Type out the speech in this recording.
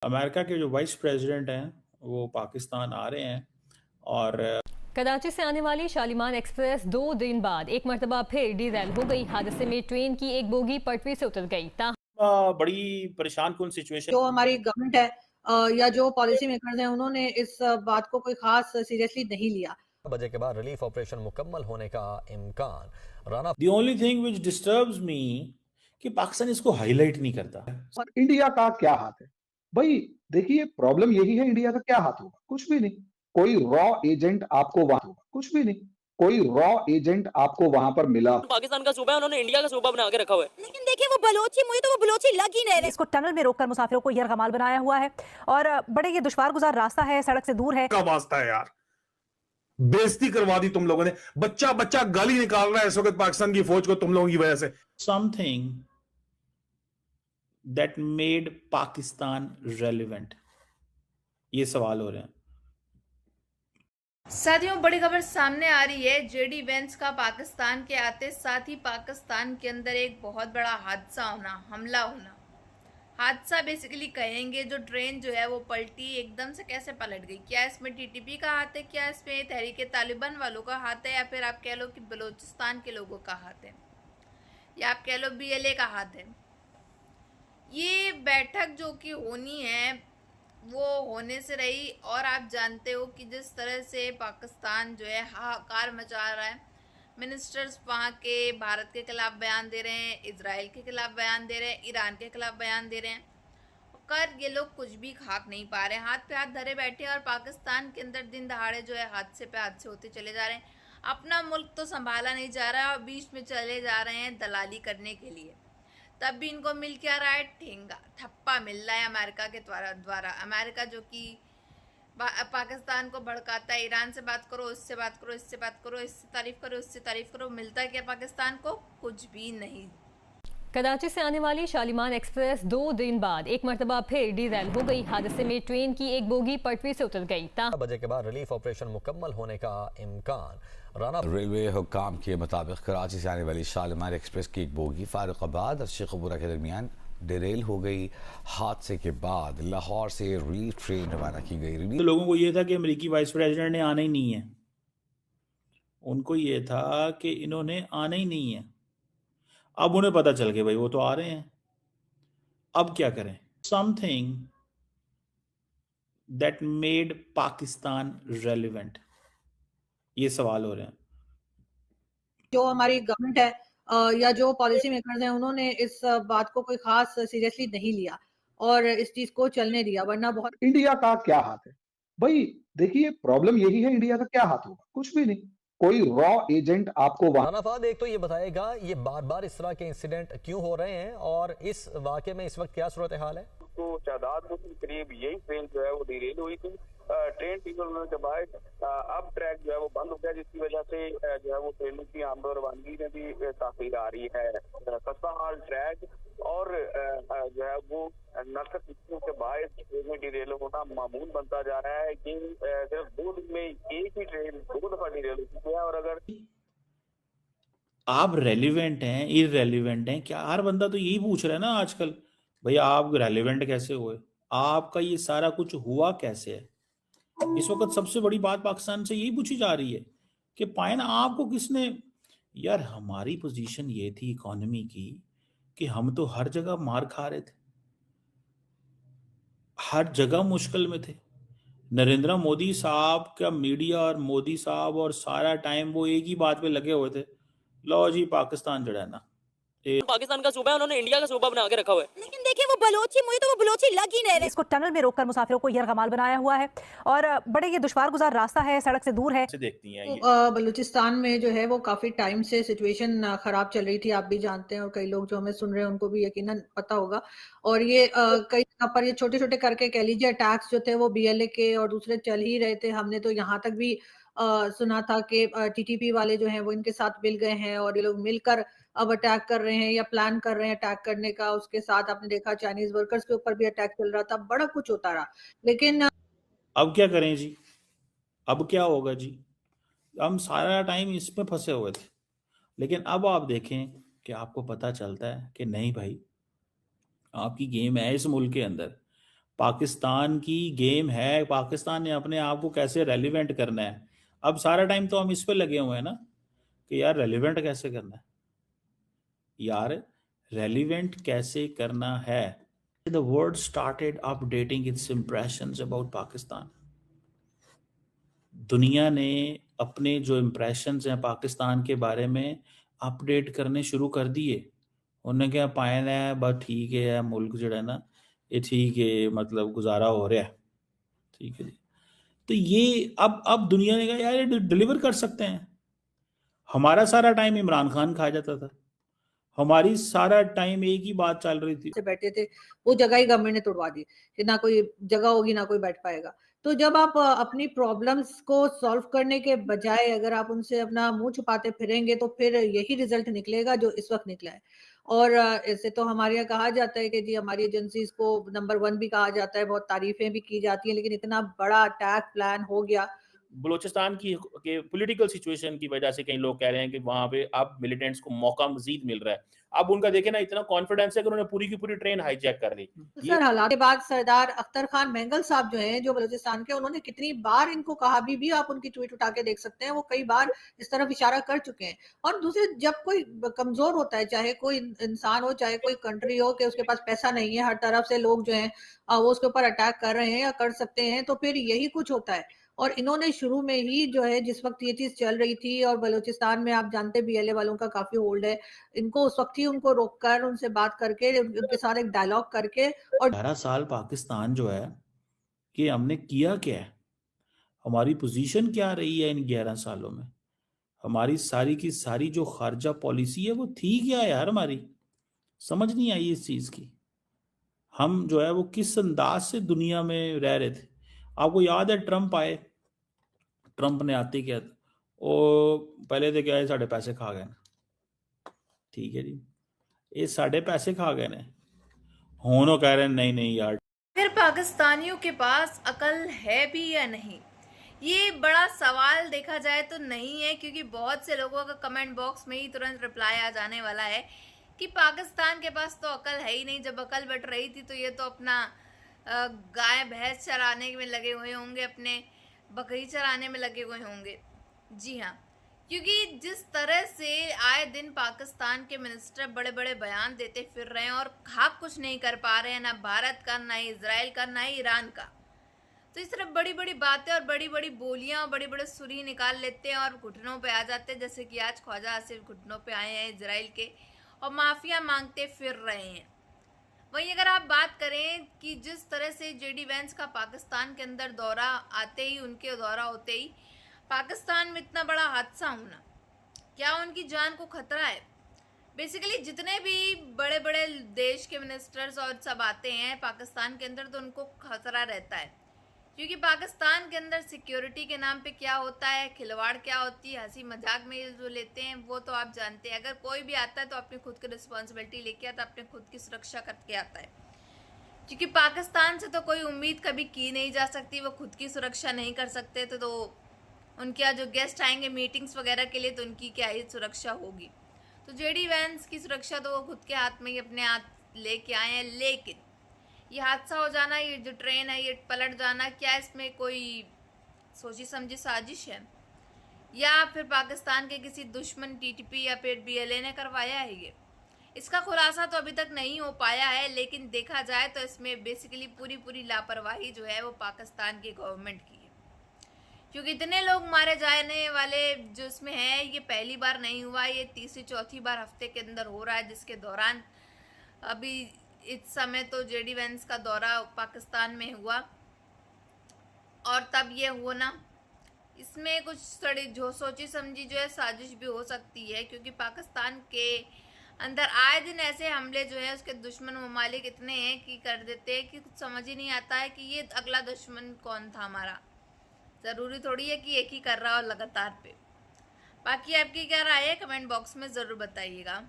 America के जो vice president हैं वो पाकिस्तान आ रहे हैं और कराची से आने वाली शालीमार एक्सप्रेस 2 दिन बाद एक मरतबा फिर डीरेल हो गई। हादसे में ट्रेन की एक बोगी पटरी से उतर गई। बड़ी परेशान कुन सिचुएशन। जो हमारी गवर्नमेंट है या जो पॉलिसी मेकर्स हैं उन्होंने इस बात को कोई खास सीरियसली नहीं लिया। बजे के बाद रिलीफ ऑपरेशन मुकम्मल होने का इम्कान। Rana the only thing which disturbs me कि पाकिस्तान इसको हाईलाइट नहीं करता। और इंडिया का क्या हाथ है भाई? देखिए, प्रॉब्लम यही है, इंडिया का क्या हाथ होगा? कुछ भी नहीं। कोई रॉ एजेंट आपको वहां होगा, कुछ भी नहीं। कोई रॉ एजेंट आपको वहां पर मिला। पाकिस्तान का सूबा है, उन्होंने इंडिया का सूबा बना के रखा हुआ है। लेकिन देखिए वो बलोची, मुझे तो वो बलोची लग ही नहीं रही। इसको टनल में रोककर मुसाफिरों को यरगमाल बनाया हुआ है और बड़े ये दुश्वार गुजार रास्ता है, सड़क से दूर है। का वास्ता है यार, बेइज्जती करवा दी तुम लोगों ने। बच्चा बच्चा गाली निकाल रहा है इस वक्त पाकिस्तान की फौज को तुम लोगों की वजह से। Something that made Pakistan relevant, ये सवाल हो रहे हैं। साथियों, बड़ी खबर सामने आ रही है जेडी वेंस का पाकिस्तान के आते साथ ही पाकिस्तान के अंदर एक बहुत बड़ा हादसा होना, हमला होना। हादसा बेसिकली कहेंगे, जो ट्रेन जो है वो पलटी, एकदम से कैसे पलट गई। क्या इसमें टीटीपी का हाथ है, क्या इसमें तहरीक तालिबान वालों का हाथ है, या फिर आप कह लो कि बलूचिस्तान के लोगों का हाथ है, या आप कह लो BLA का हाथ है। ये बैठक जो कि होनी है वो होने से रही, और आप जानते हो कि जिस तरह से पाकिस्तान जो है हाहाकार मचा रहा है। मिनिस्टर्स वहाँ के भारत के खिलाफ बयान दे रहे हैं, इजराइल के खिलाफ बयान दे रहे हैं, ईरान के खिलाफ बयान दे रहे हैं, कर ये लोग कुछ भी खाक नहीं पा रहे हैं। हाथ पे हाथ धरे बैठे हैं और पाकिस्तान के अंदर दिन दहाड़े जो है हादसे पे हादसे होते चले जा रहे हैं। अपना मुल्क तो संभाला नहीं जा रहा है और बीच में चले जा रहे हैं दलाली करने के लिए। तब भी इनको मिल क्या रहा है? ठेंगा, थप्पा मिल रहा है अमेरिका के द्वारा। अमेरिका जो कि पाकिस्तान को भड़काता है, ईरान से बात करो, उससे बात करो, इससे बात करो, इससे तारीफ करो, उससे तारीफ करो, मिलता है क्या पाकिस्तान को? कुछ भी नहीं। कराची से आने वाली शालीमार एक्सप्रेस 2 दिन बाद एक मरतबा फिर डीरेल हो गई। हादसे में ट्रेन की एक बोगी पटरी से उतर गई। बजे के बाद रिलीफ ऑपरेशन मुकम्मल होने का इम्कान। राना रेलवे हुक्काम के मुताबिक कराची से आने वाली शालीमार एक्सप्रेस की एक बोगी फारुखाबाद और शेखपुरा के दरमियान डिरेल हो गई। हादसे के बाद लाहौर से रिलीफ ट्रेन रवाना की गई। तो लोगों को ये था कि अमेरिकी वाइस प्रेसिडेंट ने आना ही नहीं है, उनको ये था कि इन्होंने आना ही नहीं है। अब उन्हें पता चल गया भाई वो तो आ रहे हैं, अब क्या करें? Something that made Pakistan relevant, ये सवाल हो रहे हैं। जो हमारी गवर्नमेंट है या जो पॉलिसी मेकर्स हैं उन्होंने इस बात को कोई खास सीरियसली नहीं लिया और इस चीज को चलने दिया, वरना बहुत। इंडिया का क्या हाथ है भाई? देखिए, प्रॉब्लम यही है, इंडिया का क्या हाथ होगा? कुछ भी नहीं। कोई रॉ एजेंट आपको वहां। राना फाद, एक तो ये बताएगा ये बार बार इस तरह के इंसिडेंट क्यों हो रहे हैं और इस वाक़े में इस वक्त क्या सूरत हाल है? तो तादाद में करीब यही ट्रेन जो है वो डिरेल हुई थी। ट्रेन टीचर उन्होंने जब आए, अब ट्रैक जो है वो बंद हो गया, जिसकी वजह से जो है वो ट्रेनों की आमद और रवानगी में भी ताख़ीर आ रही है। खस्ता हाल ट्रैक और जो है वो नकद के बायस ट्रेन डिरेल होना मामूल बनता जा रहा है कि सिर्फ 2 दिन में एक ही ट्रेन 2 दफा डिरेल हो चुकी है। और अगर आप रेलिवेंट हैं, इररेलिवेंट हैं, क्या हर बंदा तो यही पूछ रहा है ना आजकल, भैया आप रेलिवेंट कैसे हुए, आपका ये सारा कुछ हुआ कैसे है? इस वक्त सबसे बड़ी बात पाकिस्तान से यही पूछी जा रही है कि पायन आपको किसने। यार हमारी पोजीशन ये थी इकोनॉमी की कि हम तो हर जगह मार खा रहे थे, हर जगह मुश्किल में थे। नरेंद्र मोदी साहब का मीडिया और मोदी साहब और सारा टाइम वो एक ही बात पे लगे हुए थे, लो जी पाकिस्तान जड़ा ना पाकिस्तान का सूबा है, उन्होंने इंडिया का सूबा बना के रखा हुआ है। लेकिन देखिए वो बलोची, मुझे तो वो बलोची लग ही नहीं रही। इसको टनल में रोककर मुसाफिरों को यरगमाल बनाया हुआ है और बड़े ये दुश्वार गुजार रास्ता है, सड़क से दूर है। देखती हैं ये। बलूचिस्तान में जो है वो काफी टाइम से सिचुएशन खराब चल रही थी, आप भी जानते हैं और कई लोग जो हमें सुन रहे हैं उनको भी यकीनन पता होगा। और ये कई जगह पर ये छोटे छोटे करके कह लीजिए अटैक्स जो थे वो BLA के और दूसरे चल ही रहे थे। हमने तो यहाँ तक भी सुना था कि TTP वाले जो हैं वो इनके साथ मिल गए हैं और ये लोग मिलकर अब अटैक कर रहे हैं या प्लान कर रहे हैं अटैक करने का। उसके साथ आपने देखा चाइनीज वर्कर्स के ऊपर भी अटैक चल रहा था, बड़ा कुछ होता रहा। लेकिन अब क्या करें जी, अब क्या होगा जी? हम सारा टाइम इसमें फंसे हुए थे, लेकिन अब आप देखें कि आपको पता चलता है कि नहीं भाई, आपकी गेम है इस मुल्क के अंदर। पाकिस्तान की गेम है, पाकिस्तान ने अपने आप को कैसे रेलिवेंट करना है। अब सारा टाइम तो हम इस पे लगे हुए हैं ना कि यार रेलिवेंट कैसे करना है, यार रेलिवेंट कैसे करना है। The world started updating its impressions about Pakistan. दुनिया ने अपने जो इम्प्रेशंस हैं पाकिस्तान के बारे में अपडेट करने शुरू कर दिए। उन्हें क्या पाया है, बस ठीक है मुल्क जो है ना ये ठीक है, मतलब गुजारा हो रहा है, ठीक है जी। तो ये अब दुनिया ने कहा यार ये डिलीवर कर सकते हैं। हमारा सारा टाइम इमरान खान खा जाता था, हमारी सारा टाइम एक ही बात चल रही थी, से बैठे थे, वो जगह ही गवर्नमेंट ने तोड़वा दी कि ना कोई जगह होगी ना कोई बैठ पाएगा। तो जब आप अपनी प्रॉब्लम्स को सॉल्व करने के बजाय अगर आप उनसे अपना मुंह छुपाते फिरेंगे तो फिर यही रिजल्ट निकलेगा जो इस वक्त निकला है। और ऐसे तो हमारे यहाँ कहा जाता है कि जी हमारी एजेंसीज को नंबर 1 भी कहा जाता है, बहुत तारीफें भी की जाती हैं, लेकिन इतना बड़ा अटैक प्लान हो गया। बलूचिस्तान की के पॉलिटिकल सिचुएशन की वजह से कई लोग कह रहे हैं कि वहां पे अब मिलिटेंट्स को मौका मजीद मिल रहा है। अब उनका देखे ना इतना कॉन्फिडेंस है कि उन्होंने पूरी की पूरी ट्रेन हाईजैक कर ली। सर हालात के बाद सरदार अख्तर खान मेंगल साहब जो हैं जो बलूचिस्तान के, उन्होंने कितनी बार इनको कहा, भी आप उनकी ट्वीट उठा के देख सकते हैं, वो कई बार इस तरफ इशारा कर चुके हैं। और दूसरे जब कोई कमजोर होता है, चाहे कोई इंसान हो चाहे कोई कंट्री हो, कि उसके पास पैसा नहीं है, हर तरफ से लोग जो हैं वो उसके ऊपर अटैक कर रहे हैं या कर सकते हैं, तो फिर यही कुछ होता है। और इन्होंने शुरू में ही जो है जिस वक्त ये चीज चल रही थी, और बलूचिस्तान में आप जानते बीएलए वालों का काफी होल्ड है, इनको उस वक्त ही उनको रोककर उनसे बात करके उनके साथ एक डायलॉग करके। और 11 साल पाकिस्तान जो है कि हमने किया क्या है, हमारी पोजीशन क्या रही है इन 11 सालों में, हमारी सारी की सारी जो खारजा पॉलिसी है वो थी क्या यार, हमारी समझ नहीं आई इस चीज की। हम जो है वो किस अंदाज से दुनिया में रह रहे थे। आपको याद है ट्रंप आए, ट्रंप ने आते क्या वो पहले तो क्या है, साढ़े पैसे खा गए ना, ठीक है जी, ये साढ़े पैसे खा गए ने, होनो कह रहे हैं नहीं नहीं यार। फिर पाकिस्तानियों के पास अकल है भी या नहीं, ये बड़ा सवाल देखा जाए तो नहीं है, क्योंकि बहुत से लोगों का कमेंट बॉक्स में ही तुरंत रिप्लाई आ जाने वाला है कि पाकिस्तान के पास तो अकल है ही नहीं। जब अकल बट रही थी तो ये तो अपना गाय भैंस चराने में लगे हुए होंगे, अपने बकरी चराने में लगे हुए होंगे। जी हाँ, क्योंकि जिस तरह से आए दिन पाकिस्तान के मिनिस्टर बड़े बड़े बयान देते फिर रहे हैं और खाक कुछ नहीं कर पा रहे हैं, ना भारत का, ना इजराइल का, ना ईरान का। तो इस तरह बड़ी बड़ी बातें और बड़ी बड़ी बोलियां और बड़े बड़े सुरी निकाल लेते हैं और घुटनों पे आ जाते हैं, जैसे कि आज ख्वाजा आसिफ घुटनों पे आए हैं इजराइल के और माफिया मांगते फिर रहे हैं। वहीं अगर आप बात करें कि जिस तरह से जेडी वैंस का पाकिस्तान के अंदर दौरा आते ही, उनके दौरा होते ही पाकिस्तान में इतना बड़ा हादसा होना, क्या उनकी जान को खतरा है? बेसिकली जितने भी बड़े बड़े देश के मिनिस्टर्स और सब आते हैं पाकिस्तान के अंदर तो उनको खतरा रहता है, क्योंकि पाकिस्तान के अंदर सिक्योरिटी के नाम पे क्या होता है, खिलवाड़ क्या होती है, हंसी मजाक में जो लेते हैं वो तो आप जानते हैं। अगर कोई भी आता है तो अपनी खुद की रिस्पॉन्सिबिलिटी लेके आता है, अपने खुद की सुरक्षा करके आता है, क्योंकि पाकिस्तान से तो कोई उम्मीद कभी की नहीं जा सकती, वो खुद की सुरक्षा नहीं कर सकते तो उनके यहाँ जो गेस्ट आएंगे मीटिंग्स वगैरह के लिए तो उनकी क्या ही सुरक्षा होगी। तो जेडी वैंस की सुरक्षा तो वो खुद के हाथ में ही अपने हाथ लेके आए हैं। लेकिन ये हादसा हो जाना, ये जो ट्रेन है ये पलट जाना, क्या इसमें कोई सोची समझी साजिश है या फिर पाकिस्तान के किसी दुश्मन टीटीपी या फिर बीएलए ने करवाया है? ये इसका खुलासा तो अभी तक नहीं हो पाया है, लेकिन देखा जाए तो इसमें बेसिकली पूरी लापरवाही जो है वो पाकिस्तान की गवर्नमेंट की है, क्योंकि इतने लोग मारे जाने वाले जो इसमें है ये पहली बार नहीं हुआ, ये तीसरी चौथी बार हफ्ते के अंदर हो रहा है, जिसके दौरान अभी इस समय तो जेडी वैंस का दौरा पाकिस्तान में हुआ और तब ये हुआ ना, इसमें कुछ थोड़ी जो सोची समझी जो है साजिश भी हो सकती है, क्योंकि पाकिस्तान के अंदर आए दिन ऐसे हमले जो है उसके दुश्मन ममालिक इतने हैं कि कर देते हैं कि कुछ समझ ही नहीं आता है कि ये अगला दुश्मन कौन था हमारा। ज़रूरी थोड़ी है कि एक ही कर रहा हो लगातार पे। बाकी आपकी क्या राय है कमेंट बॉक्स में ज़रूर बताइएगा।